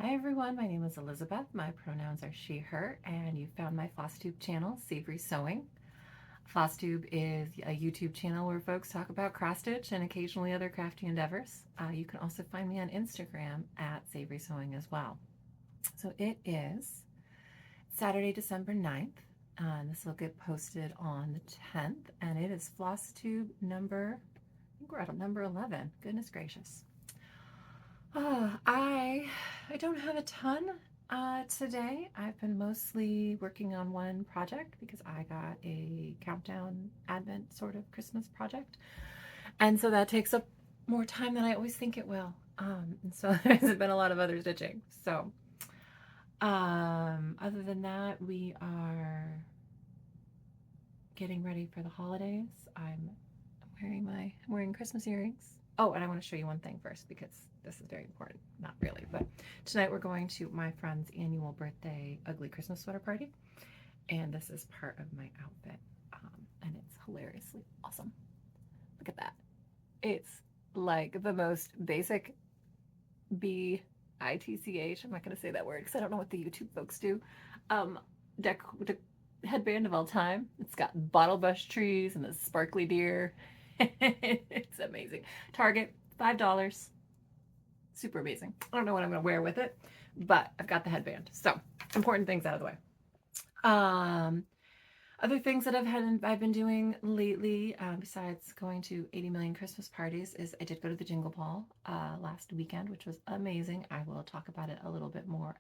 Hi everyone, my name is Elizabeth. My pronouns are she, her, and you found my Flosstube channel, Savory Sewing. Flosstube is a YouTube channel where folks talk about cross stitch and occasionally other crafty endeavors. You can also find me on Instagram at Savory Sewing as well. So it is Saturday, December 9th, and this will get posted on the 10th, and it is Flosstube number, I think we're at number 11. Goodness gracious. I don't have a ton today. I've been mostly working on one project because I got a countdown Advent sort of Christmas project. And so that takes up more time than I always think it will. And so there hasn't been a lot of other stitching. So other than that, we are getting ready for the holidays. I'm wearing Christmas earrings. Oh, and I want to show you one thing first because this is very important. Not really, but tonight we're going to my friend's annual birthday ugly Christmas sweater party, and this is part of my outfit, and it's hilariously awesome. Look at that. It's like the most basic B-I-T-C-H, I'm not going to say that word because I don't know what the YouTube folks do, headband of all time. It's got bottle brush trees and a sparkly deer. It's amazing. Target, $5. Super amazing. I don't know what I'm going to wear with it, but I've got the headband. So important things out of the way. Other things that I've been doing lately, besides going to 80 million Christmas parties, is I did go to the Jingle Ball last weekend, which was amazing. I will talk about it a little bit more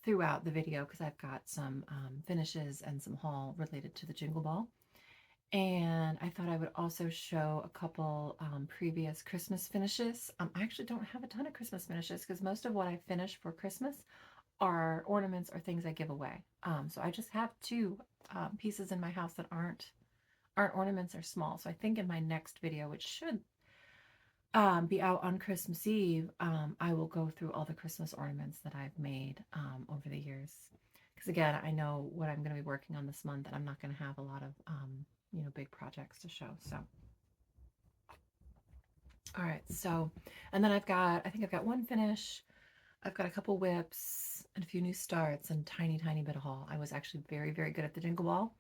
throughout the video because I've got some finishes and some haul related to the Jingle Ball. And I thought I would also show a couple previous Christmas finishes. I actually don't have a ton of Christmas finishes because most of what I finish for Christmas are ornaments or things I give away. So I just have two pieces in my house that aren't ornaments or small. So I think in my next video, which should be out on Christmas Eve, I will go through all the Christmas ornaments that I've made over the years. Because again, I know what I'm going to be working on this month, and I'm not going to have a lot of big projects to show. So, all right. So, and then I think I've got one finish. I've got a couple whips and a few new starts and tiny bit of haul. I was actually very, very good at the Jingle Ball,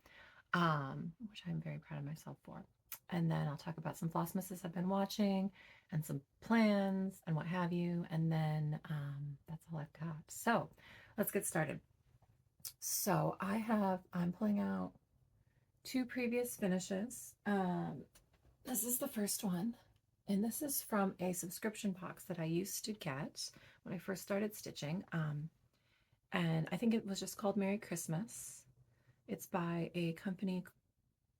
which I'm very proud of myself for. And then I'll talk about some Flossmas I've been watching and some plans and what have you. And then that's all I've got. So let's get started. So I'm pulling out two previous finishes. This is the first one, and this is from a subscription box that I used to get when I first started stitching. And I think it was just called Merry Christmas. It's by a company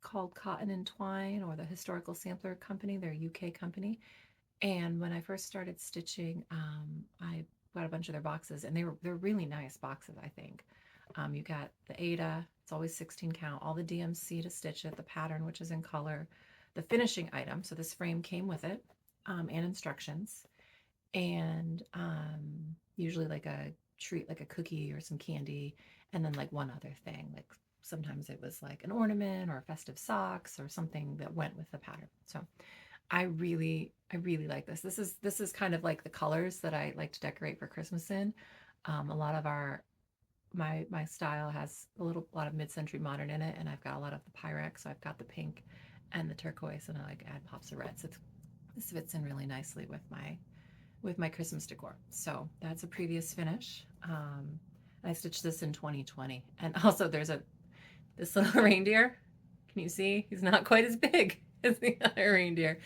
called Cottage and Twine, or the Historical Sampler Company. They're a UK company. And when I first started stitching, I got a bunch of their boxes, and they're really nice boxes, I think. You got the Ada, it's always 16 count, all the DMC to stitch it, the pattern, which is in color, the finishing item, so this frame came with it, and instructions, and usually like a treat, like a cookie or some candy, and then like one other thing, like sometimes it was like an ornament or festive socks or something that went with the pattern. So I really like this. This is kind of like the colors that I like to decorate for Christmas in. A lot of my style has a lot of mid-century modern in it, and I've got a lot of the Pyrex, so I've got the pink and the turquoise, and I like add pops of red. So this fits in really nicely with my Christmas decor. So that's a previous finish. I stitched this in 2020, and also there's this little reindeer. Can you see? He's not quite as big as the other reindeer,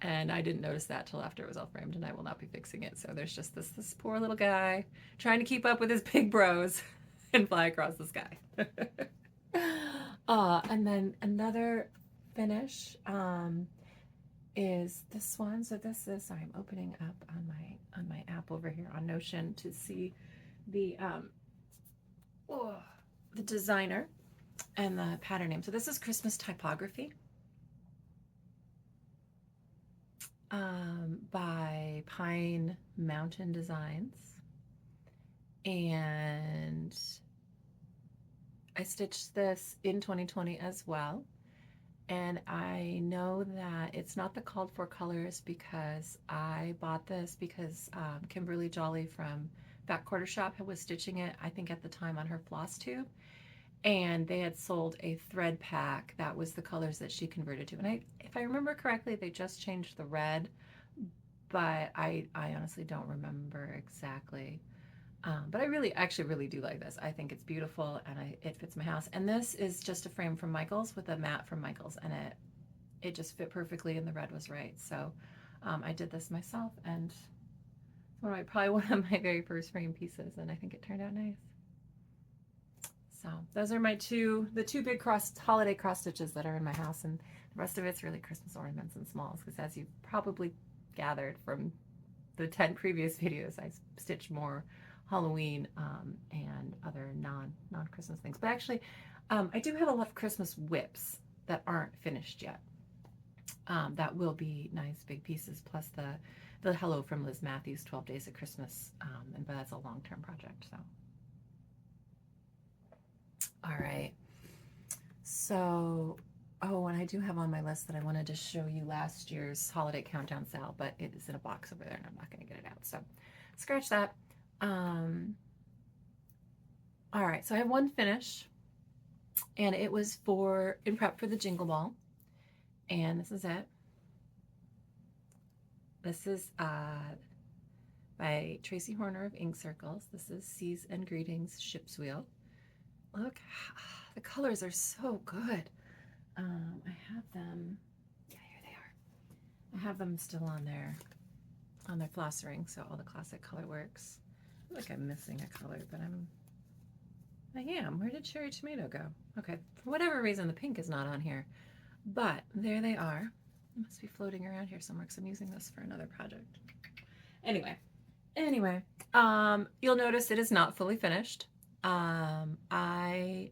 and I didn't notice that till after it was all framed, and I will not be fixing it. So there's just this poor little guy trying to keep up with his big bros and fly across the sky. And then another finish is this one. So this is, I'm opening up on my app over here on Notion to see the designer and the pattern name. So this is Christmas Typography by Pine Mountain Designs. And I stitched this in 2020 as well. And I know that it's not the called for colors because I bought this because Kimberly Jolly from Fat Quarter Shop was stitching it, I think at the time on her Flosstube. And they had sold a thread pack that was the colors that she converted to. And if I remember correctly, they just changed the red, but I honestly don't remember exactly. But I actually really do like this. I think it's beautiful and it fits my house. And this is just a frame from Michaels with a mat from Michaels, and it just fit perfectly and the red was right. So I did this myself, and probably one of my very first frame pieces, and I think it turned out nice. So those are the two big holiday cross stitches that are in my house, and the rest of it's really Christmas ornaments and smalls, because as you probably gathered from the 10 previous videos, I stitch more Halloween and other non-Christmas things. But actually, I do have a lot of Christmas whips that aren't finished yet. That will be nice big pieces, plus the Hello from Liz Matthews 12 Days of Christmas, but that's a long-term project. So, all right. So, oh, and I do have on my list that I wanted to show you last year's holiday countdown sale, but it is in a box over there, and I'm not going to get it out. So, scratch that. All right, so I have one finish, and it was in prep for the Jingle Ball, and this is it. This is by Tracy Horner of Ink Circles. This is Seas and Greetings Ship's Wheel. Look, the colors are so good. I have them, yeah, here they are. I have them still on their floss ring, so all the classic color works. I feel like I'm missing a color, but I am. Where did Cherry Tomato go? Okay, for whatever reason, the pink is not on here, but there they are. It must be floating around here somewhere because I'm using this for another project. Anyway, you'll notice it is not fully finished. I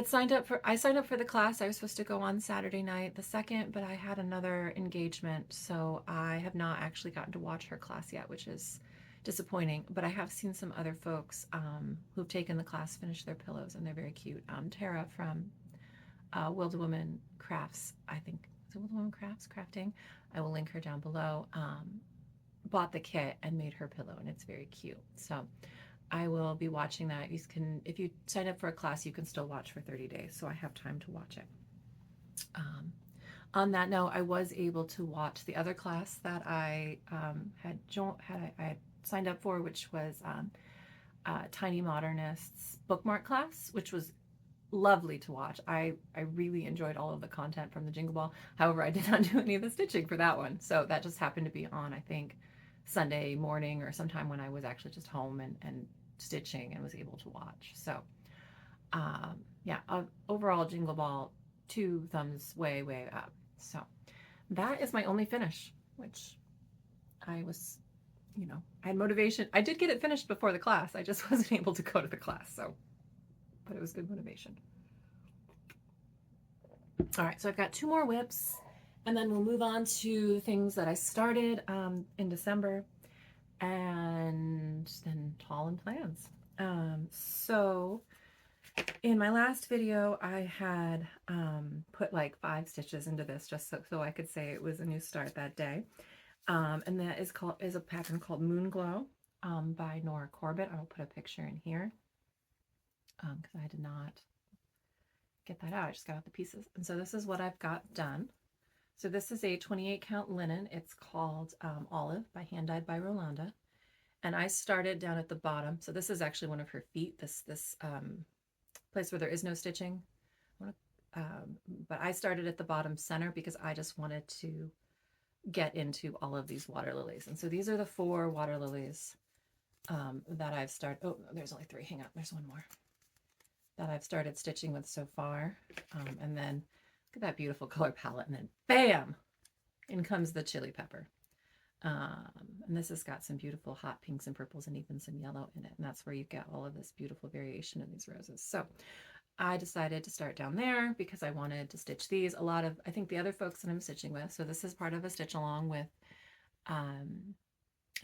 signed up for the class. I was supposed to go on Saturday night, the 2nd, but I had another engagement, so I have not actually gotten to watch her class yet, which is disappointing. But I have seen some other folks who've taken the class finish their pillows, and they're very cute. Tara from Wilda Woman Crafts, I think. Is it Wilda Woman Crafts? Crafting? I will link her down below. Bought the kit and made her pillow, and it's very cute. So I will be watching that. If you sign up for a class, you can still watch for 30 days, so I have time to watch it. On that note, I was able to watch the other class that I had signed up for, which was Tiny Modernists bookmark class, which was lovely to watch. I really enjoyed all of the content from the Jingle Ball. However, I did not do any of the stitching for that one, so that just happened to be on, I think, Sunday morning or sometime when I was actually just home and stitching and was able to watch. So yeah, overall Jingle Ball, 2 thumbs way up. So that is my only finish, which I was, I had motivation. I did get it finished before the class. I just wasn't able to go to the class, but it was good motivation. All right, so I've got 2 more whips, and then we'll move on to things that I started in December, and then haul and plans. So in my last video, I had put like 5 stitches into this just so I could say it was a new start that day. And that is a pattern called Moonglow by Nora Corbett. I'll put a picture in here because I did not get that out. I just got out the pieces. And so this is what I've got done. So this is a 28 count linen. It's called Olive by Hand Dyed by Rolanda. And I started down at the bottom. So this is actually one of her feet, this place where there is no stitching. But I started at the bottom center because I just wanted to get into all of these water lilies. And so these are the 4 water lilies that I've started. Oh, there's only 3. Hang on, there's one more that I've started stitching with so far. And then look at that beautiful color palette, and then bam, in comes the chili pepper. And this has got some beautiful hot pinks and purples and even some yellow in it. And that's where you get all of this beautiful variation in these roses. So I decided to start down there because I wanted to stitch these. I think the other folks that I'm stitching with, so this is part of a stitch along with,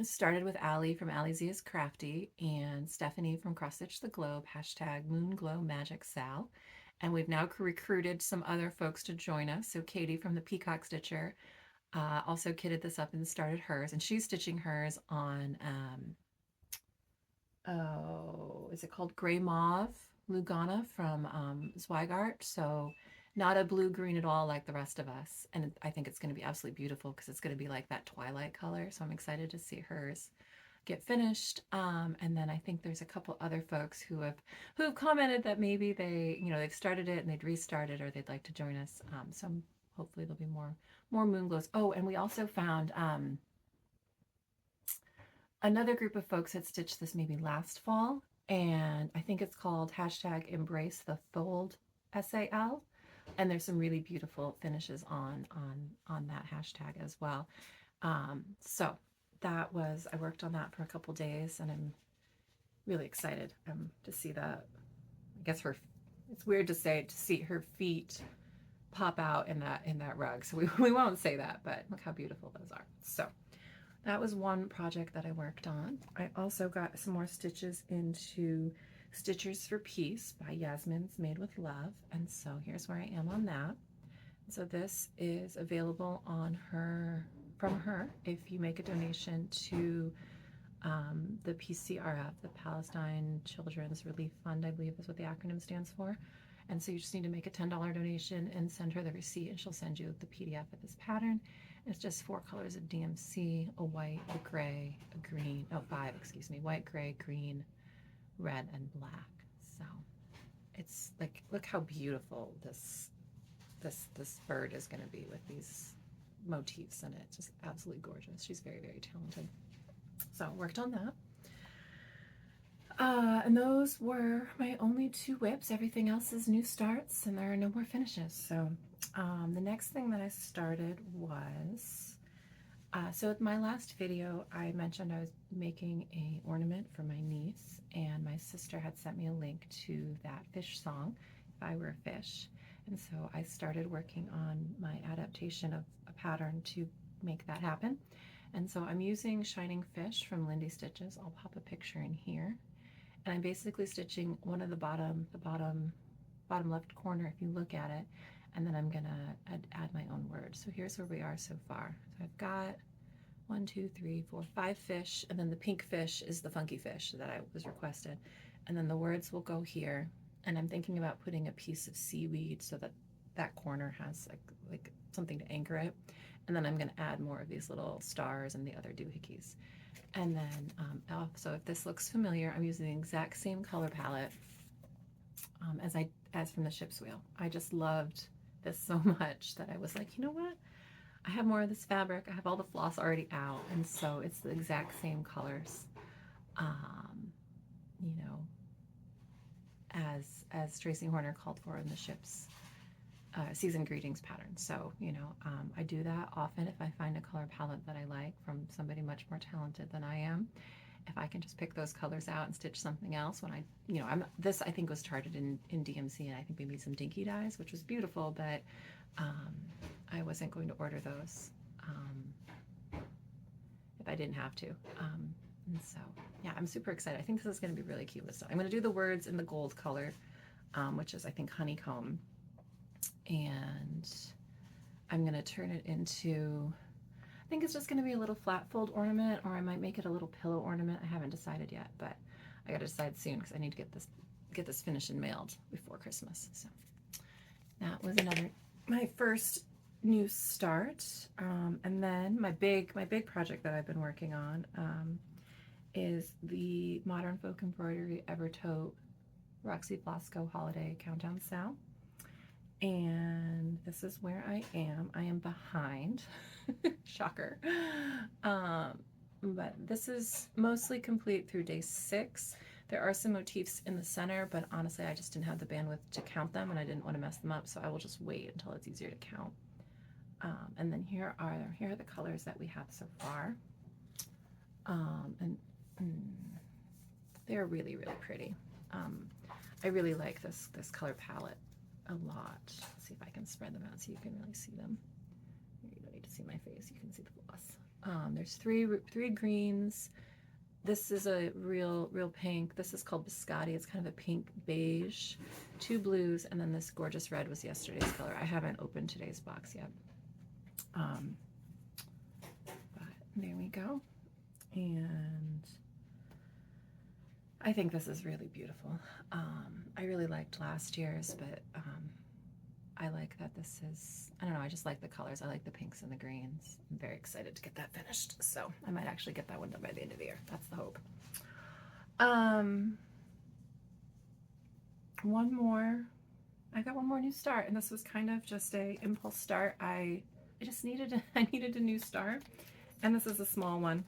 started with Allie from Allie Z is Crafty and Stephanie from Cross Stitch the Globe, #Moonglow Magic Sal. And we've now recruited some other folks to join us. So Katie from the Peacock Stitcher also kitted this up and started hers. And she's stitching hers on, is it called Gray Mauve Lugana from Zweigart? So not a blue-green at all like the rest of us. And I think it's going to be absolutely beautiful because it's going to be like that twilight color. So I'm excited to see hers get finished. And then I think there's a couple other folks who have commented that maybe they've started it and they'd restart it or they'd like to join us. So hopefully there'll be more Moonglows. Oh, and we also found another group of folks had stitched this maybe last fall, and I think it's called #EmbraceTheFold, SAL. And there's some really beautiful finishes on that hashtag as well. So that was, I worked on that for a couple days, and I'm really excited to see that. I guess it's weird to say, to see her feet pop out in that rug. So we won't say that, but look how beautiful those are. So that was one project that I worked on. I also got some more stitches into Stitchers for Peace by Yasmin's Made with Love. And so here's where I am on that. So this is available from her if you make a donation to the PCRF, the Palestine Children's Relief Fund, I believe is what the acronym stands for. And so you just need to make a $10 donation and send her the receipt, and she'll send you the PDF of this pattern. It's just 4 colors of DMC, a white, a gray, a green, 5, excuse me, white, gray, green, red, and black. So it's like, look how beautiful this bird is going to be with these motifs in it. Just absolutely gorgeous. She's very, very talented. So I worked on that. And those were my only 2 whips. Everything else is new starts, and there are no more finishes. So the next thing that I started was, so with my last video, I mentioned I was making a ornament for my niece, and my sister had sent me a link to that fish song, If I Were a Fish. And so I started working on my adaptation of a pattern to make that happen. And so I'm using Shining Fish from Lindy Stitches. I'll pop a picture in here. And I'm basically stitching one of the bottom left corner if you look at it, and then I'm gonna add my own words. So here's where we are so far. So I've got 1, 2, 3, 4, 5 fish, and then the pink fish is the funky fish that I was requested. And then the words will go here, and I'm thinking about putting a piece of seaweed so that that corner has like something to anchor it. And then I'm gonna add more of these little stars and the other doohickeys. And then, so if this looks familiar, I'm using the exact same color palette as from the ship's wheel. I just loved this so much that I was like, you know what? I have more of this fabric. I have all the floss already out, and so it's the exact same colors, you know, as Tracy Horner called for in the ship's season greetings pattern. So, you know, I do that often if I find a color palette that I like from somebody much more talented than I am. If I can just pick those colors out and stitch something else when this I think was charted in DMC, and I think maybe some dinky dyes, which was beautiful, but I wasn't going to order those if I didn't have to. And so, yeah, I'm super excited. I think this is going to be really cute. So I'm going to do the words in the gold color, which is, I think, honeycomb. And I'm going to turn it into, I think it's just going to be a little flat fold ornament, or I might make it a little pillow ornament. I haven't decided yet, but I got to decide soon because I need to get this finished and mailed before Christmas. So that was my first new start. And then my big project that I've been working on is the Modern Folk Embroidery Evertote Roxy Floss Co Holiday Countdown sale. And this is where I am. I am behind. Shocker. But this is mostly complete through day 6. There are some motifs in the center, but honestly, I just didn't have the bandwidth to count them, and I didn't want to mess them up, so I will just wait until it's easier to count. And then here are the colors that we have so far. And they're really, really pretty. I really like this color palette a lot. Let's see if I can spread them out so you can really see them. You don't need to see my face, you can see the floss. There's three greens, This is a real pink. This is called Biscotti. It's kind of a pink beige, 2 blues, and then this gorgeous red was yesterday's color. I haven't opened today's box yet. But there we go. And I think this is really beautiful. I really liked last year's, but I like that this is, I don't know, I just like the colors. I like the pinks and the greens. I'm very excited to get that finished. So I might actually get that one done by the end of the year. That's the hope. One more. I got one more new start, and this was kind of just a impulse start. I just needed I needed a new start, and this is a small one.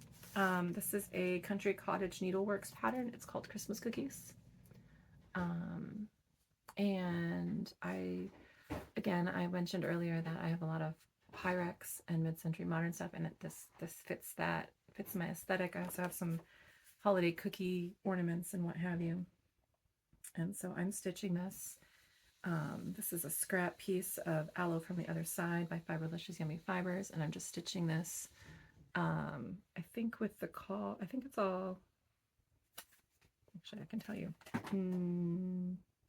This is a Country Cottage Needleworks pattern. It's called Christmas Cookies. And again, I mentioned earlier that I have a lot of Pyrex and mid-century modern stuff, and this fits my aesthetic. I also have some holiday cookie ornaments and what have you. And so I'm stitching this. This is a scrap piece of Aloe from the Other Side by Fiberlicious Yummy Fibers, and I'm just stitching this. I think with the call, I think it's all, actually I can tell you.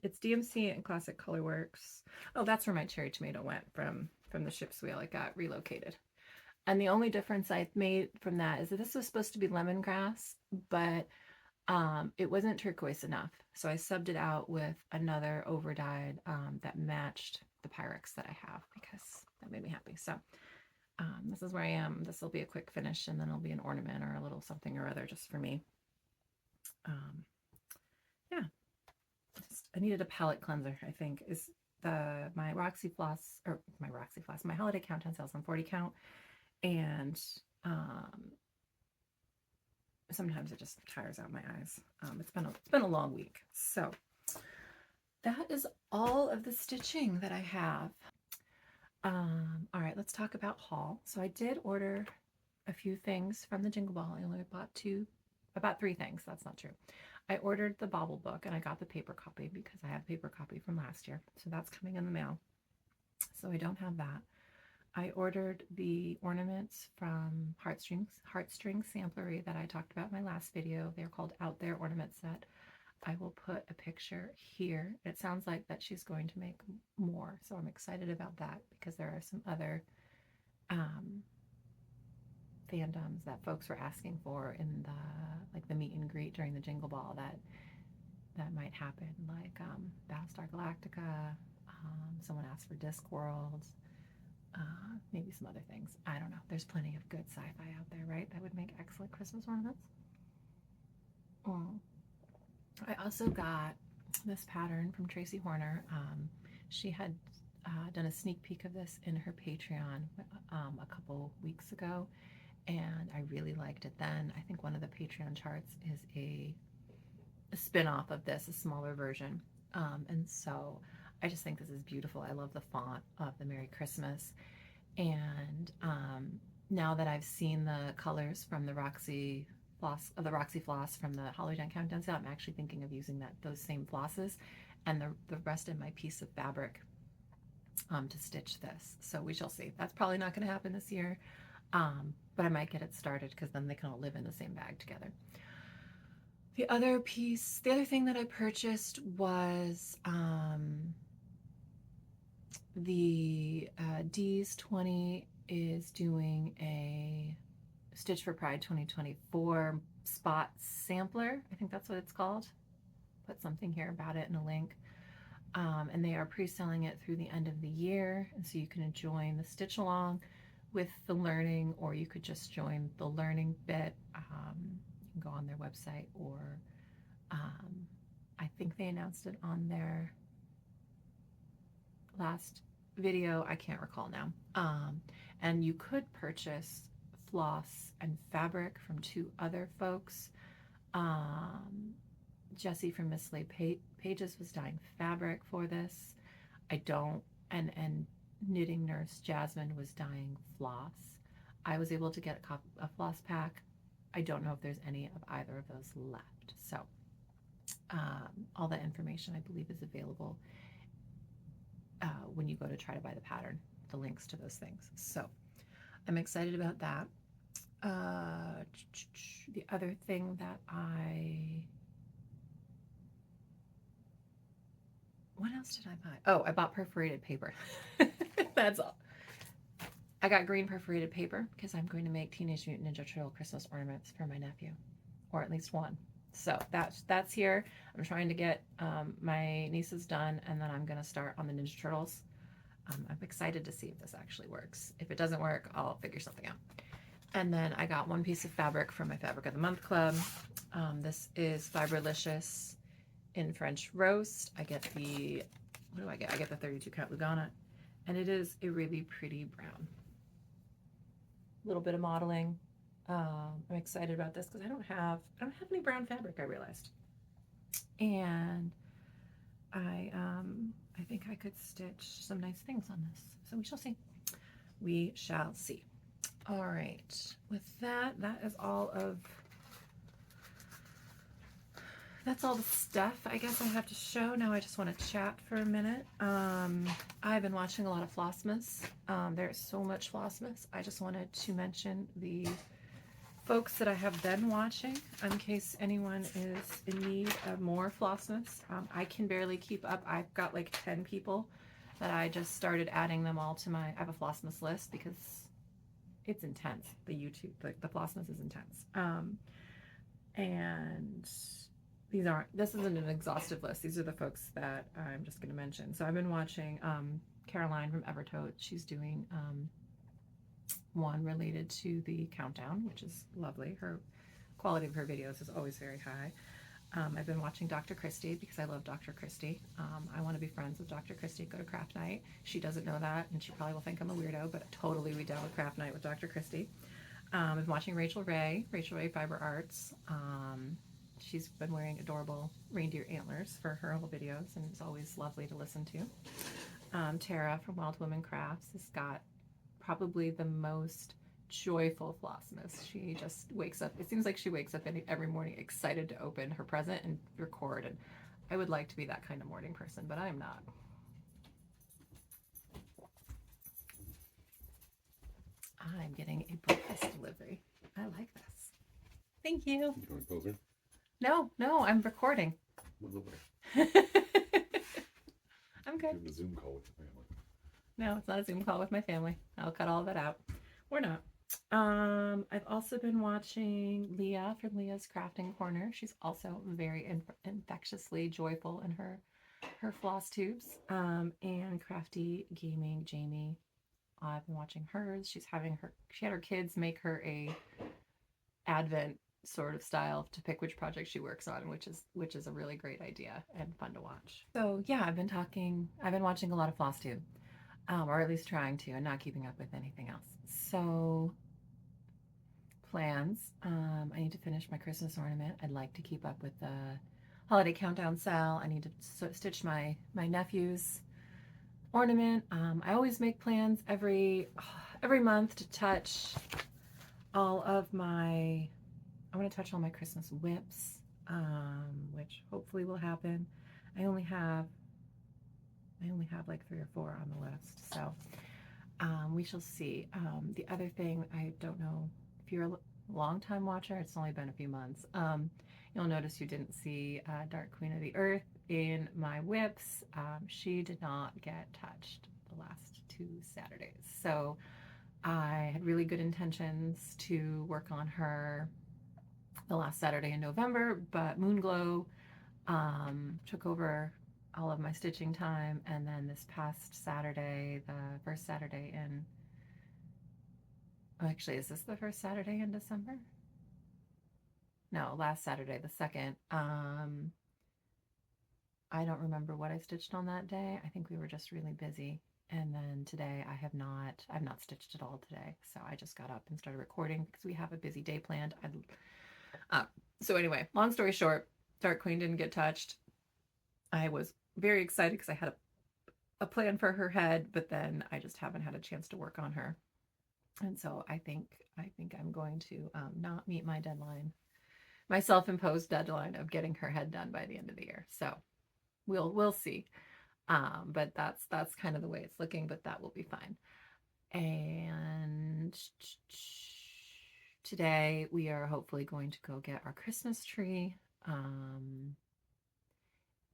It's DMC and Classic Colorworks. Oh, that's where my cherry tomato went from the ship's wheel. It got relocated. And the only difference I made from that is that this was supposed to be lemongrass, but it wasn't turquoise enough. So I subbed it out with another overdyed that matched the Pyrex that I have, because that made me happy. So this is where I am. This will be a quick finish, and then it'll be an ornament or a little something or other just for me. Yeah. I needed a palette cleanser, I think, is my Roxy Floss, my Holiday Countdown sales on 40 count. And sometimes it just tires out my eyes. It's been a long week. So that is all of the stitching that I have. All right, let's talk about haul. So I did order a few things from the Jingle Ball. I only bought 3 things. That's not true. I ordered the Bobble book, and I got the paper copy because I have a paper copy from last year. So that's coming in the mail. So I don't have that. I ordered the ornaments from Heartstring Samplery that I talked about in my last video. They're called Out There Ornament Set. I will put a picture here. It sounds like that she's going to make more, so I'm excited about that, because there are some other fandoms that folks were asking for in the meet and greet during the Jingle Ball that might happen, like Battlestar Galactica. Someone asked for Discworld. Maybe some other things. I don't know. There's plenty of good sci-fi out there, right? That would make excellent Christmas ornaments. I also got this pattern from Tracy Horner. She had done a sneak peek of this in her Patreon a couple weeks ago, and I really liked it then. I think one of the Patreon charts is a spin-off of this, a smaller version. And so I just think this is beautiful. I love the font of the Merry Christmas. And now that I've seen the colors from the Roxy Floss from the Holiday Countdown sale, I'm actually thinking of using those same flosses and the rest of my piece of fabric to stitch this. So we shall see. That's probably not going to happen this year, but I might get it started, because then they can all live in the same bag together. The other thing that I purchased was the D's 20 is doing a Stitch for Pride 2024 spot sampler. I think that's what it's called. Put something here about it in a link. And they are pre-selling it through the end of the year. And so you can join the stitch along with the learning, or you could just join the learning bit. You can go on their website, or I think they announced it on their last video. I can't recall now. And you could purchase floss and fabric from 2 other folks. Jessie from Miss Lay Pages was dyeing fabric for this. And Knitting Nurse Yasmin was dyeing floss. I was able to get a floss pack. I don't know if there's any of either of those left. So all that information, I believe, is available when you go to try to buy the pattern, the links to those things. So I'm excited about that. The other thing that what else did I buy? Oh, I bought perforated paper. That's all. I got green perforated paper because I'm going to make Teenage Mutant Ninja Turtle Christmas ornaments for my nephew, or at least one. So that's here. I'm trying to get my nieces done, and then I'm going to start on the Ninja Turtles. I'm excited to see if this actually works. If it doesn't work, I'll figure something out. And then I got one piece of fabric from my Fabric of the Month Club. This is Fiberlicious in French Roast. I get the, what do I get? I get the 32 count Lugana, and it is a really pretty brown. A little bit of modeling. I'm excited about this because I don't have any brown fabric, I realized. And I think I could stitch some nice things on this. So we shall see. We shall see. All right. With that, that's all the stuff I guess I have to show. Now I just want to chat for a minute. I've been watching a lot of Flossmas. There's so much Flossmas. I just wanted to mention the folks that I have been watching in case anyone is in need of more Flossmas. I can barely keep up. I've got like 10 people that I just started adding them all to I have a Flossmas list because it's intense. The YouTube, the Flossmas is intense. And this isn't an exhaustive list. These are the folks that I'm just going to mention. So I've been watching Caroline from Evertote. She's doing one related to the countdown, which is lovely. Her quality of her videos is always very high. I've been watching Dr. Christie because I love Dr. Christie. I want to be friends with Dr. Christie, go to craft night. She doesn't know that, and she probably will think I'm a weirdo, but totally we down with craft night with Dr. Christie. I've been watching Rachel Ray Fiber Arts. She's been wearing adorable reindeer antlers for her whole videos, and it's always lovely to listen to. Tara from Wild Women Crafts has got probably the most joyful Flossmas. She just wakes up, it seems like she wakes up every morning excited to open her present and record, and I would like to be that kind of morning person, but I am not. I'm getting a breakfast delivery. I like this. Thank you. You want to pose her? No, I'm recording. I'm good. Doing a Zoom call with your family. No, it's not a Zoom call with my family. I'll cut all of that out. We're not. I've also been watching Leah from Leah's Crafting Corner. She's also very infectiously joyful in her floss tubes. And Crafty Gaming Jamie. I've been watching hers. She had her kids make her a Advent sort of style to pick which project she works on, which is a really great idea and fun to watch. So yeah, I've been watching a lot of Flosstube. Or at least trying to, and not keeping up with anything else. So, plans. I need to finish my Christmas ornament. I'd like to keep up with the Holiday Countdown sale. I need to stitch my nephew's ornament. I always make plans every month to touch all of my, I want to touch all my Christmas whips, which hopefully will happen. I only have like 3 or 4 on the list, so we shall see. The other thing, I don't know if you're a long-time watcher, it's only been a few months, you'll notice you didn't see Dark Queen of the Earth in my whips. She did not get touched the last 2 Saturdays, so I had really good intentions to work on her the last Saturday in November, but Moonglow took over all of my stitching time, and then this past Saturday, the first Saturday in, actually, is this the first Saturday in December? No, last Saturday, the 2nd. I don't remember what I stitched on that day. I think we were just really busy. And then today I've not stitched at all today. So I just got up and started recording because we have a busy day planned. So anyway, long story short, Dark Queen didn't get touched. I was very excited because I had a plan for her head, but then I just haven't had a chance to work on her. And so I think I'm going to not meet my deadline, my self-imposed deadline of getting her head done by the end of the year. So we'll see. But that's kind of the way it's looking, but that will be fine. And today we are hopefully going to go get our Christmas tree.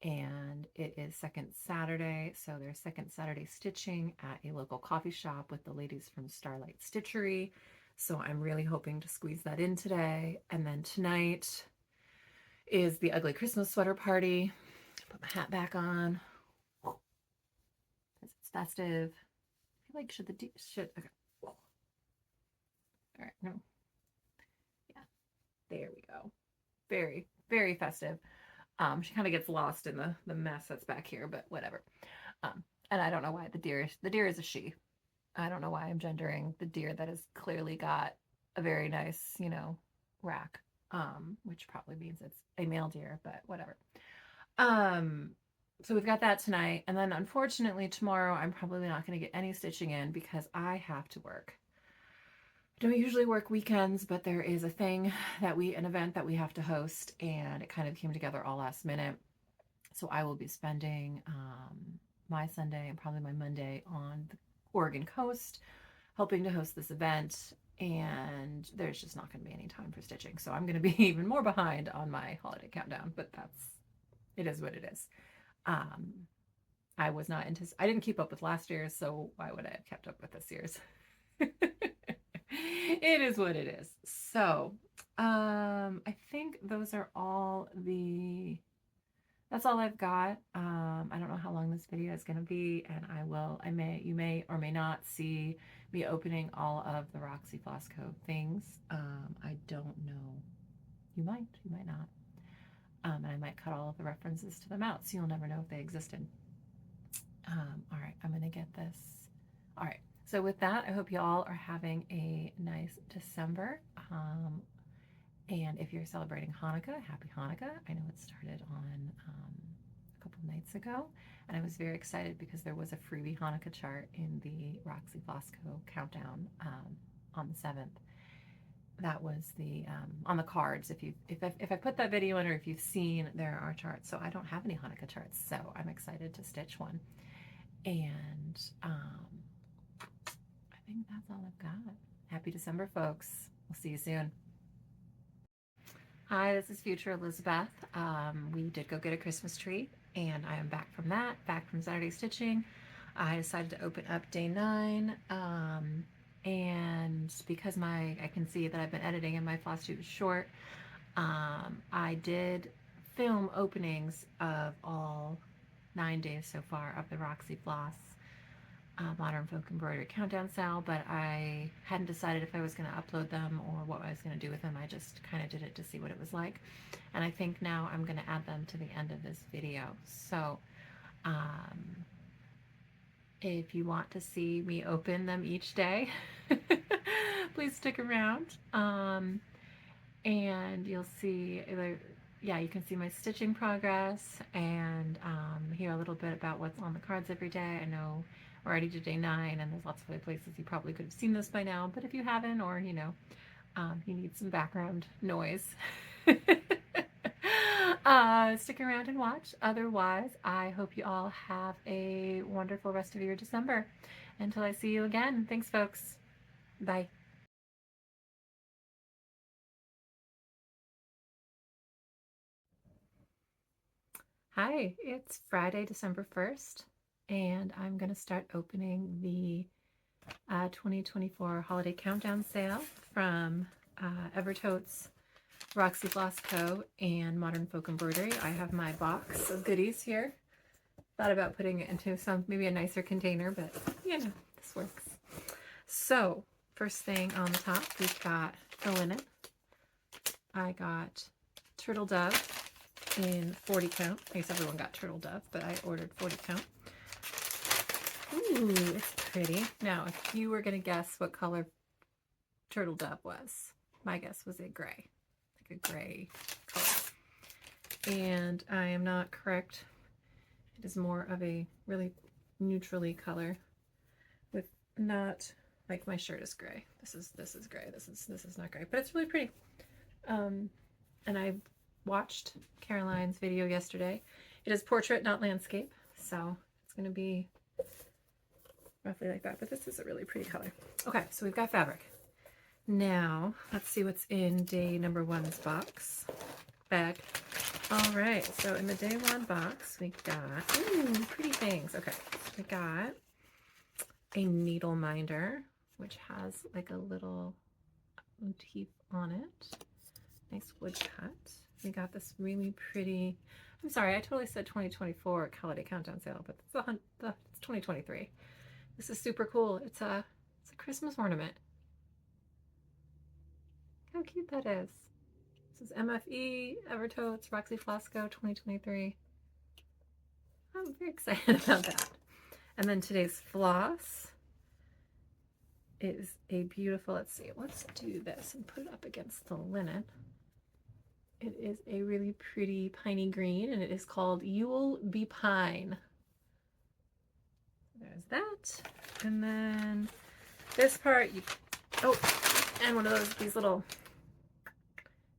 And it is second Saturday, so there's second Saturday stitching at a local coffee shop with the ladies from Starlight Stitchery. So I'm really hoping to squeeze that in today. And then tonight is the ugly Christmas sweater party. Put my hat back on because it's festive. I feel like should okay. All right, no. Yeah, there we go. Very, very festive. She kind of gets lost in the mess that's back here, but whatever. And I don't know why the deer is a she. I don't know why I'm gendering the deer that has clearly got a very nice, rack, which probably means it's a male deer, but whatever. So we've got that tonight. And then unfortunately tomorrow, I'm probably not going to get any stitching in because I have to work. I don't usually work weekends, but there is an event that we have to host, and it kind of came together all last minute. So I will be spending my Sunday and probably my Monday on the Oregon coast, helping to host this event, and there's just not going to be any time for stitching. So I'm going to be even more behind on my holiday countdown, but it is what it is. I didn't keep up with last year's, so why would I have kept up with this year's? It is what it is. So, I think that's all I've got. I don't know how long this video is going to be, and you may or may not see me opening all of the Roxy Floss Co things. I don't know. You might not. And I might cut all of the references to them out, so you'll never know if they existed. All right, I'm going to get this. All right. So with that, I hope you all are having a nice December. And if you're celebrating Hanukkah, happy Hanukkah. I know it started on a couple nights ago, and I was very excited because there was a freebie Hanukkah chart in the Roxy Floss Co countdown on the 7th. That was the on the cards. If I put that video in, or if you've seen, there are charts. So I don't have any Hanukkah charts, so I'm excited to stitch one. And I think that's all I've got. Happy December, folks. We'll see you soon. Hi, this is Future Elizabeth. We did go get a Christmas tree, and I am back from Saturday stitching. I decided to open up day 9, and because I can see that I've been editing and my Flosstube is short, I did film openings of all 9 days so far of the Roxy Floss Modern Folk Embroidery Countdown sale, but I hadn't decided if I was going to upload them or what I was going to do with them. I just kind of did it to see what it was like, and I think now I'm going to add them to the end of this video. So if you want to see me open them each day, please stick around, and you'll see you can see my stitching progress and hear a little bit about what's on the cards every day. I know we're already to day 9, and there's lots of other places you probably could have seen this by now, but if you haven't, or you need some background noise, stick around and watch. Otherwise, I hope you all have a wonderful rest of your December. Until I see you again, thanks folks. Bye. Hi, it's Friday, December 1st, and I'm going to start opening the 2024 Holiday Countdown sale from Evertote's Roxy Floss Co. and Modern Folk Embroidery. I have my box of goodies here. Thought about putting it into maybe a nicer container, but this works. So, first thing on the top, we've got the linen. I got Turtle Dove in 40 count. I guess everyone got Turtle Dove, but I ordered 40 count. Ooh, it's pretty. Now, if you were going to guess what color Turtle Dove was, my guess was a gray, like a gray color. And I am not correct. It is more of a really neutrally color, with not like my shirt is gray. This is gray. This is not gray, but it's really pretty. And I watched Caroline's video yesterday. It is portrait, not landscape, so it's going to be roughly like that, but this is a really pretty color. Okay, so we've got fabric. Now, let's see what's in day number one's bag. All right, so in the day one box, we got, pretty things. Okay, so we got a needle minder, which has like a little motif on it. Nice wood cut. We got this really pretty, I'm sorry, I totally said 2024 Holiday Countdown sale, but it's 2023. This is super cool. It's a Christmas ornament. How cute that is. This is MFE, Evertote, Roxy Floss Co 2023. I'm very excited about that. And then today's floss is a beautiful, let's do this and put it up against the linen. It is a really pretty piney green, and it is called You'll Be Pine. There's that. And then this part, and one of these little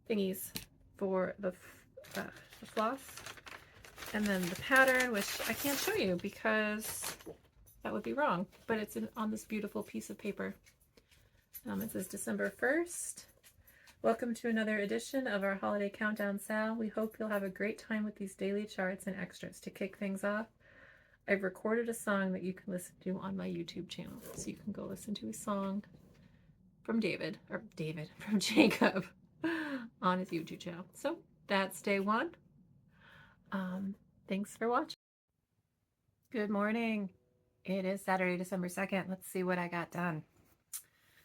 thingies for the floss. And then the pattern, which I can't show you because that would be wrong, but it's on this beautiful piece of paper. It says December 1st. Welcome to another edition of our Holiday Countdown sale. We hope you'll have a great time with these daily charts and extras. To kick things off, I've recorded a song that you can listen to on my YouTube channel. So you can go listen to a song from from Jacob on his YouTube channel. So that's day one. Thanks for watching. Good morning. It is Saturday, December 2nd. Let's see what I got done.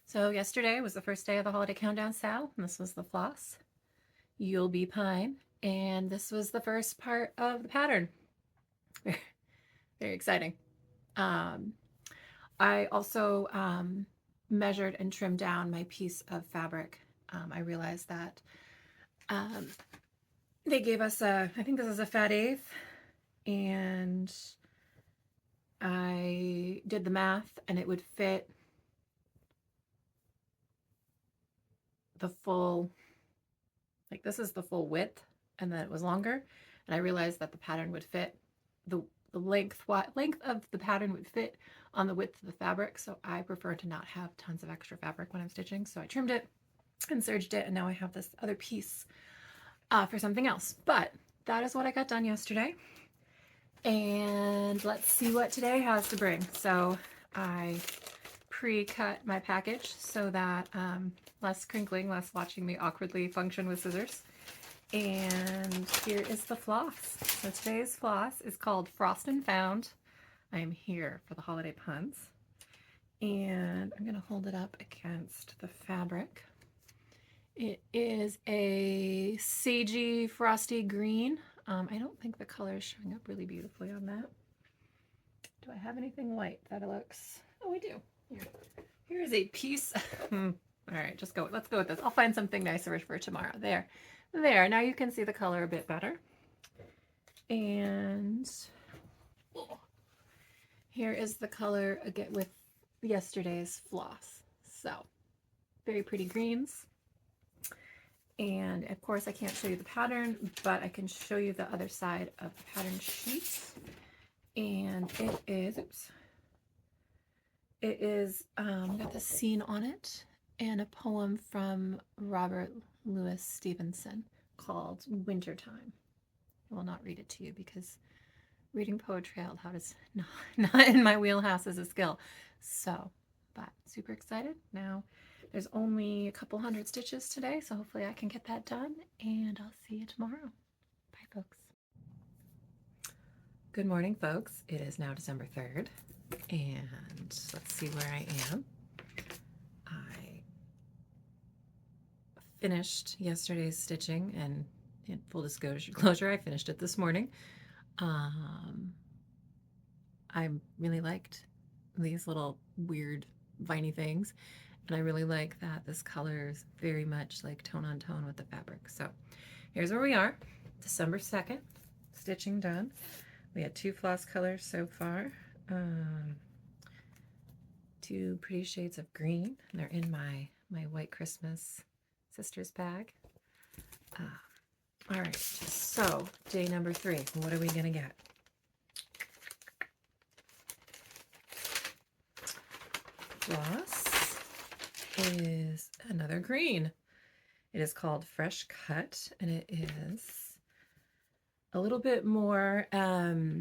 So yesterday was the first day of the Holiday Countdown sale, and this was the floss. You'll Be Pine, and this was the first part of the pattern. Very exciting. I also measured and trimmed down my piece of fabric. I realized that they gave us I think this is a fat eighth, and I did the math, and it would fit the full, like this is the full width, and then it was longer, and I realized that the pattern would fit, the length of the pattern would fit on the width of the fabric, so I prefer to not have tons of extra fabric when I'm stitching, so I trimmed it and serged it, and now I have this other piece for something else. But that is what I got done yesterday, and let's see what today has to bring. So I pre-cut my package so that less crinkling, less watching me awkwardly function with scissors. And here is the floss. So today's floss is called Frost and Found. I am here for the holiday puns. And I'm going to hold it up against the fabric. It is a sagey, frosty green. I don't think the color is showing up really beautifully on that. Do I have anything white that it looks? Oh, we do. Here is a piece. All right, let's go with this. I'll find something nicer for tomorrow. There. Now you can see the color a bit better. And here is the color again with yesterday's floss. So very pretty greens. And of course I can't show you the pattern, but I can show you the other side of the pattern sheet. And it is got the scene on it and a poem from Robert Louis Stevenson called Wintertime. I will not read it to you because reading poetry out loud is not in my wheelhouse as a skill. So, but super excited. Now there's only a couple hundred stitches today, so hopefully I can get that done, and I'll see you tomorrow. Bye, folks. Good morning, folks. It is now December 3rd, and let's see where I am. I finished yesterday's stitching, and in full disclosure, I finished it this morning. I really liked these little weird viney things, and I really like that this color is very much like tone on tone with the fabric. So here's where we are, December 2nd, stitching done. We had 2 floss colors so far, 2 pretty shades of green, and they're in my White Christmas Sisters bag. All right, so day number 3, what are we gonna get? Floss is another another green. It is called Fresh Cut, and it is a little bit more, I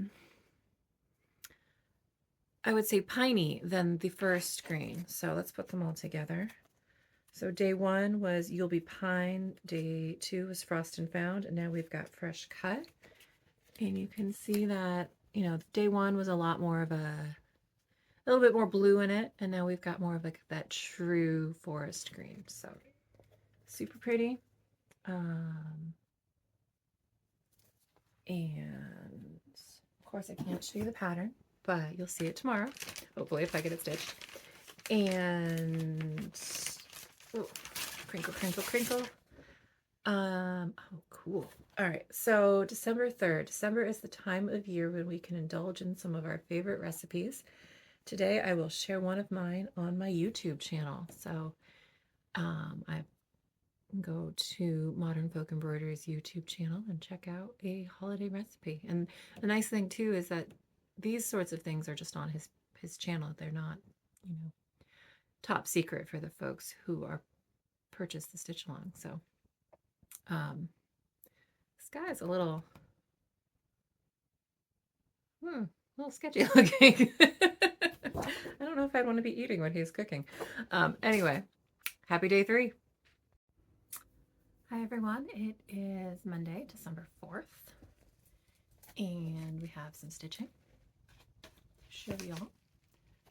would say piney than the first green. So let's put them all together. So day 1 was You'll Be Pine, day 2 was Frost and Found, and now we've got Fresh Cut. And you can see that, you know, day 1 was a lot more of a little bit more blue in it, and now we've got more of like that true forest green. So super pretty. And of course I can't show you the pattern, but you'll see it tomorrow, hopefully, if I get it stitched. And oh, crinkle, crinkle, crinkle. Oh, cool. All right, so December 3rd. December is the time of year when we can indulge in some of our favorite recipes. Today I will share one of mine on my YouTube channel. So I go to Modern Folk Embroidery's YouTube channel and check out a holiday recipe. And the nice thing too is that these sorts of things are just on his channel. They're not, you know, top secret for the folks who are purchase the stitch along. So this guy's a little sketchy looking. I don't know if I'd want to be eating what he's cooking. Anyway, happy day 3. Hi everyone, it is Monday, December 4th, and we have some stitching to show y'all.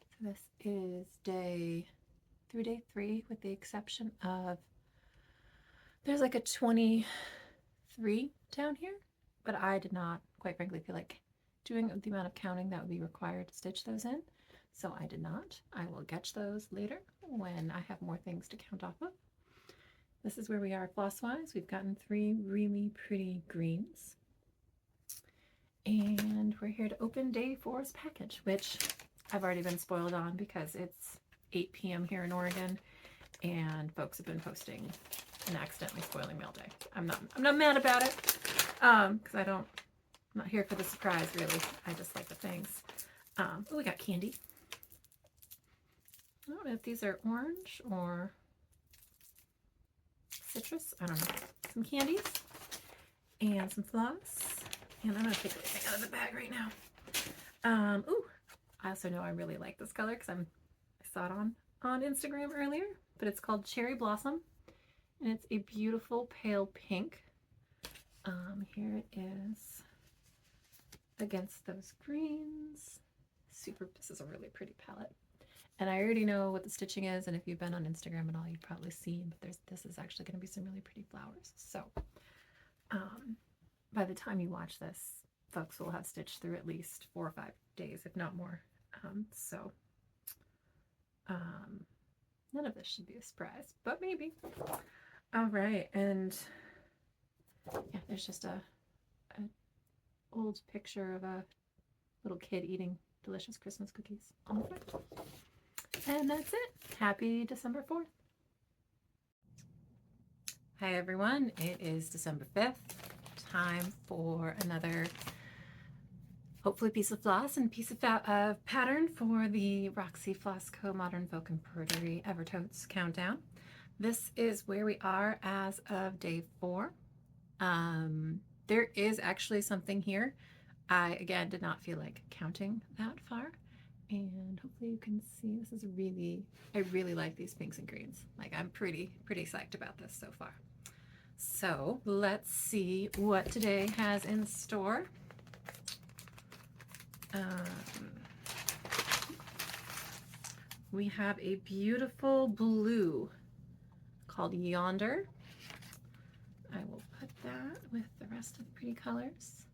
So this is day 3 with the exception of, there's like a 23 down here, but I did not, quite frankly, feel like doing the amount of counting that would be required to stitch those in. So I did not. I will catch those later when I have more things to count off of. This is where we are floss-wise. We've gotten 3 really pretty greens. And we're here to open day 4's package, which I've already been spoiled on because it's 8 p.m. here in Oregon and folks have been posting and accidentally spoiling mail day. I'm not mad about it because I'm not here for the surprise, really. I just like the things. Oh, we got candy. I don't know if these are orange or citrus. I don't know. Some candies and some floss. And I'm going to take everything out of the bag right now. Ooh, I also know I really like this color because I saw it on Instagram earlier, but it's called Cherry Blossom. And it's a beautiful pale pink. Here it is against those greens. This is a really pretty palette. And I already know what the stitching is, and if you've been on Instagram at all, you've probably seen, but this is actually going to be some really pretty flowers. So by the time you watch this, folks will have stitched through at least 4 or 5 days, if not more. None of this should be a surprise, but maybe. All right, and yeah, there's just a old picture of a little kid eating delicious Christmas cookies on the front. And that's it. Happy December 4th. Hi everyone, it is December 5th. Time for another, hopefully, piece of floss and piece of pattern for the Roxy Floss Co Modern Folk Embroidery Evertotes Countdown. This is where we are as of day 4. There is actually something here. I, again, did not feel like counting that far. And hopefully you can see, this is I really like these pinks and greens. Like, I'm pretty psyched about this so far. So let's see what today has in store. We have a beautiful blue called Yonder. I will put that with the rest of the pretty colors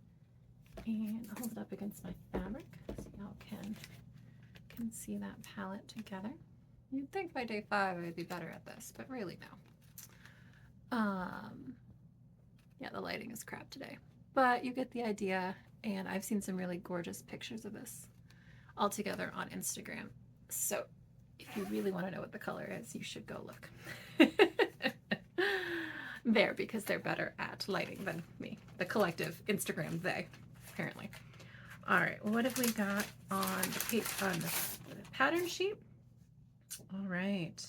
and hold it up against my fabric so y'all can see that palette together. You'd think by day 5 I would be better at this, but really no. Yeah, the lighting is crap today, but you get the idea, and I've seen some really gorgeous pictures of this all together on Instagram. So if you really want to know what the color is, you should go look there, because they're better at lighting than me, the collective Instagram they, apparently. All right, what have we got on the pattern sheet? All right.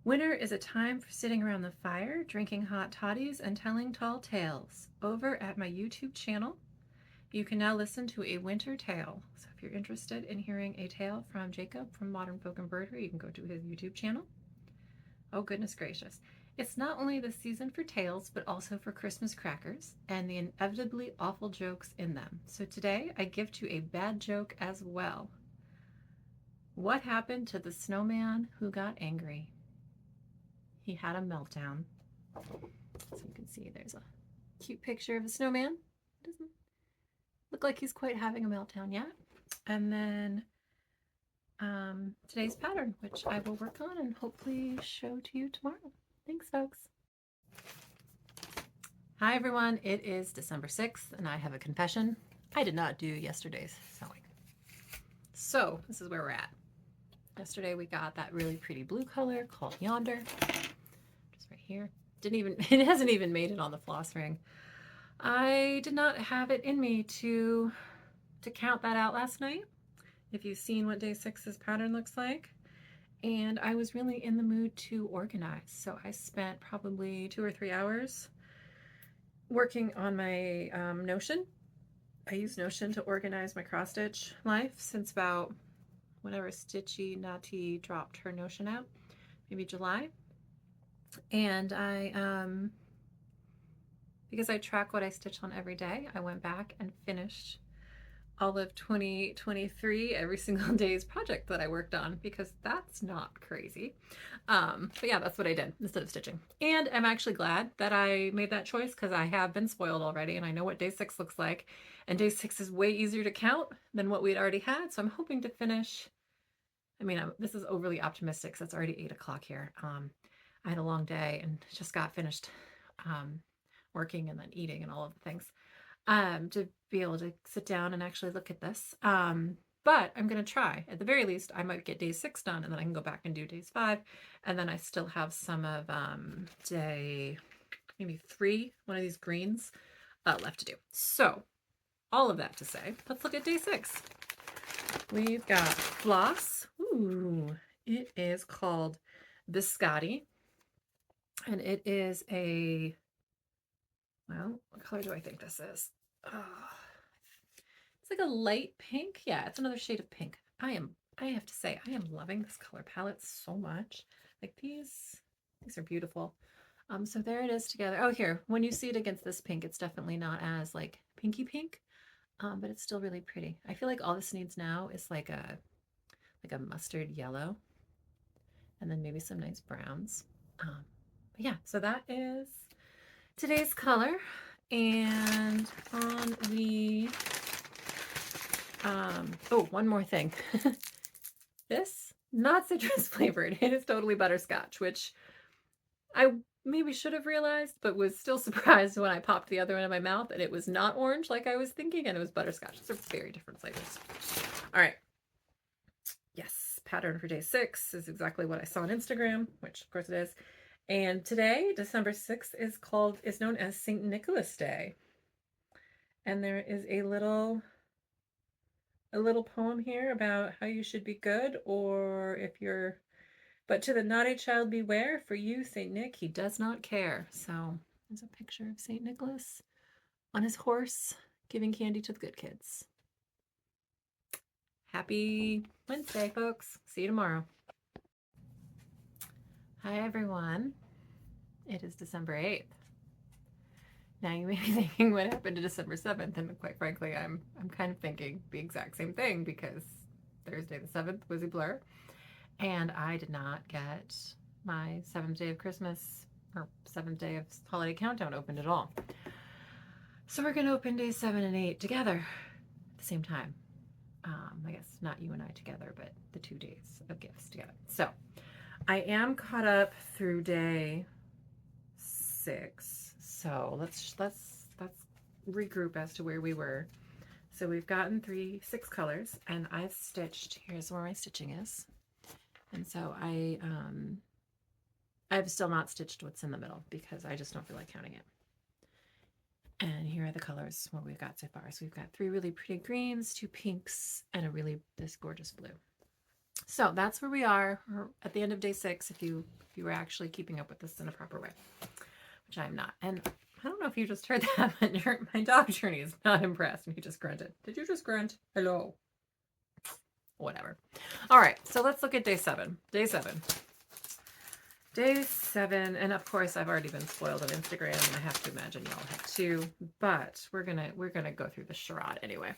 Winter is a time for sitting around the fire, drinking hot toddies, and telling tall tales. Over at my YouTube channel, you can now listen to a winter tale. So if you're interested in hearing a tale from Jacob from Modern Folk Embroidery, you can go to his YouTube channel. Oh, goodness gracious. It's not only the season for tales, but also for Christmas crackers and the inevitably awful jokes in them. So today I give to a bad joke as well. What happened to the snowman who got angry? He had a meltdown. So you can see there's a cute picture of a snowman. Doesn't look like he's quite having a meltdown yet. And then today's pattern, which I will work on and hopefully show to you tomorrow. Thanks, folks. Hi, everyone. It is December 6th, and I have a confession. I did not do yesterday's sewing. So this is where we're at. Yesterday we got that really pretty blue color called Yonder. Just right here. It hasn't even made it on the floss ring. I did not have it in me to count that out last night. If you've seen what day 6's pattern looks like. And I was really in the mood to organize. So I spent probably 2 or 3 hours working on my Notion. I use Notion to organize my cross stitch life since about whenever Stitchy Natty dropped her Notion out, maybe July. And because I track what I stitch on every day, I went back and finished all of 2023, every single day's project that I worked on, because that's not crazy. But yeah, that's what I did instead of stitching. And I'm actually glad that I made that choice because I have been spoiled already and I know what day 6 looks like. And day 6 is way easier to count than what we'd already had. So I'm hoping to finish. I mean, this is overly optimistic, so it's already 8 o'clock here. I had a long day and just got finished working and then eating and all of the things. To be able to sit down and actually look at this. But I'm going to try. At the very least, I might get day 6 done, and then I can go back and do days 5. And then I still have some of day maybe 3, one of these greens, left to do. So all of that to say, let's look at day 6. We've got floss. Ooh, it is called Biscotti. And it is a, well, what color do I think this is? Oh, it's like a light pink. Yeah, it's another shade of pink. I have to say, I am loving this color palette so much. Like these are beautiful. So there it is together. Oh, here, when you see it against this pink, it's definitely not as like pinky pink, but it's still really pretty. I feel like all this needs now is like a mustard yellow, and then maybe some nice browns. But yeah, so that is today's color. And on the, oh, one more thing. This, not citrus flavored. It is totally butterscotch, which I maybe should have realized, but was still surprised when I popped the other one in my mouth and it was not orange like I was thinking, and it was butterscotch. Those are very different flavors. All right. Yes, pattern for day 6 is exactly what I saw on Instagram, which of course it is. And today, December 6th, is known as St. Nicholas Day. And there is a little poem here about how you should be good, or if you're, but to the naughty child beware, for you, St. Nick, he does not care. So there's a picture of St. Nicholas on his horse giving candy to the good kids. Happy Wednesday, folks. See you tomorrow. Hi, everyone. It is December 8th. Now you may be thinking what happened to December 7th, and quite frankly, I'm kind of thinking the exact same thing, because Thursday the 7th was a blur, and I did not get my 7th day of Christmas, or 7th day of Holiday Countdown opened at all. So we're going to open days 7 and 8 together at the same time. I guess not you and I together, but the 2 days of gifts together. So I am caught up through day 6. So let's regroup as to where we were. So we've gotten 6 colors, and I've stitched, here's where my stitching is. And so I've still not stitched what's in the middle because I just don't feel like counting it. And here are the colors, what we've got so far. So we've got 3 really pretty greens, 2 pinks, and this gorgeous blue. So that's where we are at the end of day 6, if you were actually keeping up with this in a proper way, which I'm not. And I don't know if you just heard that, but my dog Journey is not impressed, and he just grunted. Did you just grunt? Hello. Whatever. All right, so let's look at day 7. Day 7. Day 7, and of course I've already been spoiled on Instagram, and I have to imagine y'all have too. But we're gonna go through the charade anyway.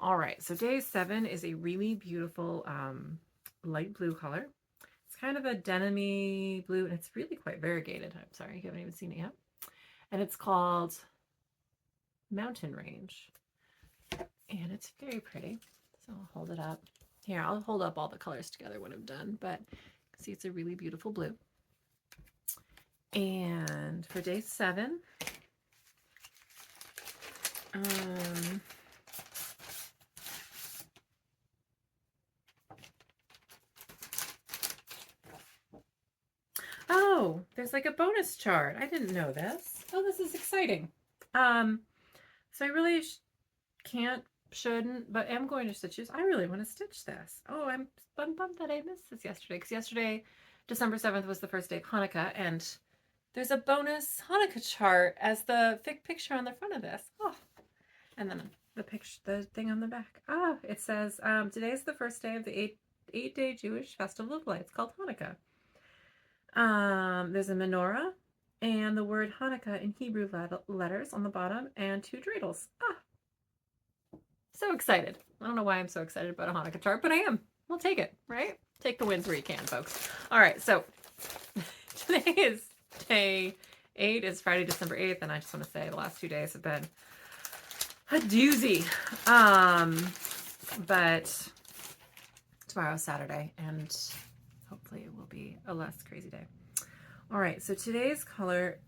All right, so day 7 is a really beautiful light blue color. It's kind of a denim-y blue, and it's really quite variegated. I'm sorry, you haven't even seen it yet. And it's called Mountain Range. And it's very pretty. So I'll hold it up. Here, I'll hold up all the colors together when I'm done, but you can see it's a really beautiful blue. And for day 7, oh, there's like a bonus chart. I didn't know this. Oh, this is exciting. So I really shouldn't, but am going to stitch this. I really want to stitch this. Oh, I'm bummed that I missed this yesterday, because yesterday, December 7th, was the first day of Hanukkah, and there's a bonus Hanukkah chart as the picture on the front of this. Oh, and then the thing on the back. Ah, it says, today is the first day of the eight-day Jewish festival of lights called Hanukkah. There's a menorah and the word Hanukkah in Hebrew letters on the bottom, and 2 dreidels. Ah, so excited. I don't know why I'm so excited about a Hanukkah chart, but I am. We'll take it, right? Take the wins where you can, folks. All right, so today is day 8. It's Friday, December 8th, and I just want to say the last 2 days have been a doozy. But tomorrow's Saturday, and hopefully it will be a less crazy day. All right, so today's color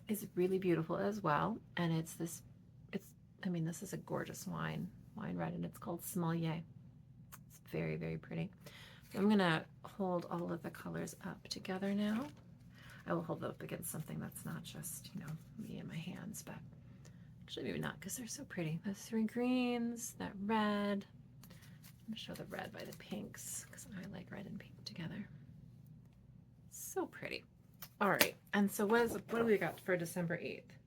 is really beautiful as well, and it's this is a gorgeous wine red, and it's called Sommelier. It's very, very pretty. So I'm gonna hold all of the colors up together now. I will hold them up against something that's not just, me and my hands, but actually maybe not, because they're so pretty. Those 3 greens, that red. I'm gonna show the red by the pinks, because I like red and pink together. So pretty. All right, and so what do we got for December 8th?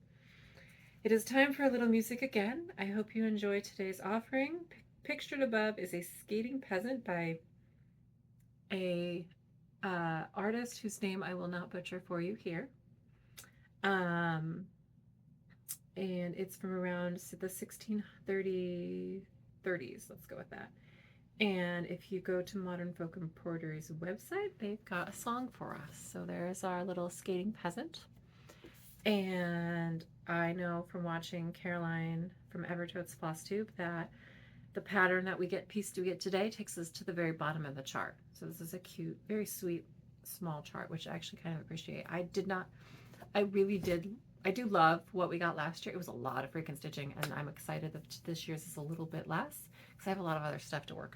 It is time for a little music again. I hope you enjoy today's offering. Pictured above is a skating peasant by a artist whose name I will not butcher for you here. And it's from around the 1630s. Let's go with that. And if you go to Modern Folk Embroidery's website, they've got a song for us. So there's our little skating peasant. And I know from watching Caroline from Evertote's Flosstube that the pattern that we get today takes us to the very bottom of the chart. So this is a cute, very sweet, small chart, which I actually kind of appreciate. I do love what we got last year. It was a lot of freaking stitching, and I'm excited that this year's is a little bit less, because I have a lot of other stuff to work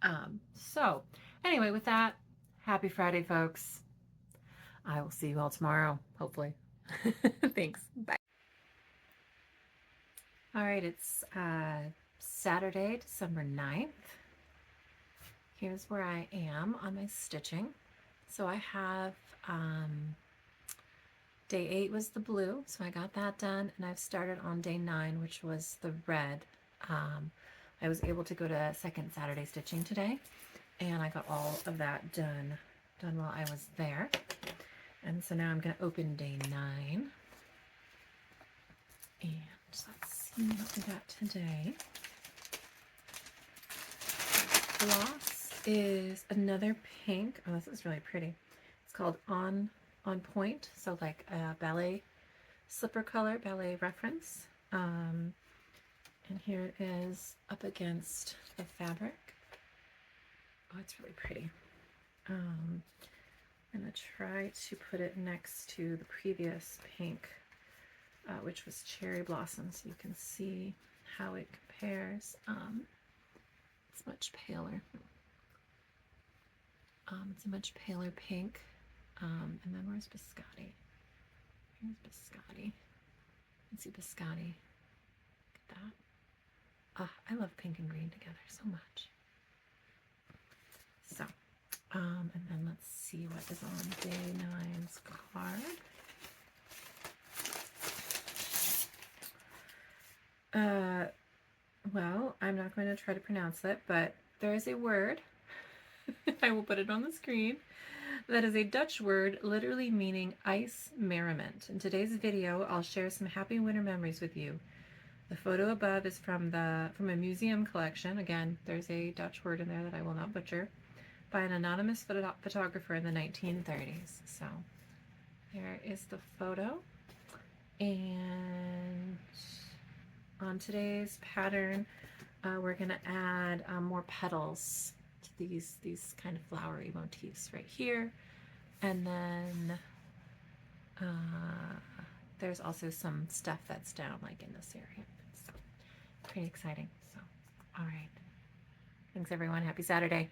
on. So anyway, with that, happy Friday, folks. I will see you all tomorrow, hopefully. Thanks. Bye. All right, it's Saturday, December 9th. Here's where I am on my stitching. So I have day 8 was the blue, so I got that done, and I've started on day 9, which was the red. I was able to go to second Saturday stitching today, and I got all of that done while I was there. And so now I'm going to open day 9. And let's see what we got today. Floss is another pink. Oh, this is really pretty. It's called On Point, so like a ballet slipper color, ballet reference. And here it is up against the fabric. Oh, it's really pretty. I'm going to try to put it next to the previous pink, which was Cherry Blossom, so you can see how it compares. It's much paler. It's a much paler pink. And then where's Biscotti? Here's Biscotti. You can see Biscotti. Look at that. I love pink and green together so much. So, and then let's see what is on day 9's card. Well, I'm not going to try to pronounce it, but there is a word, I will put it on the screen, that is a Dutch word literally meaning ice merriment. In today's video, I'll share some happy winter memories with you. The photo above is from a museum collection. Again, there's a Dutch word in there that I will not butcher, by an anonymous photographer in the 1930s. So here is the photo. And on today's pattern, we're going to add more petals to these kind of flowery motifs right here. And then there's also some stuff that's down like in this area. So pretty exciting. So, all right. Thanks everyone. Happy Saturday.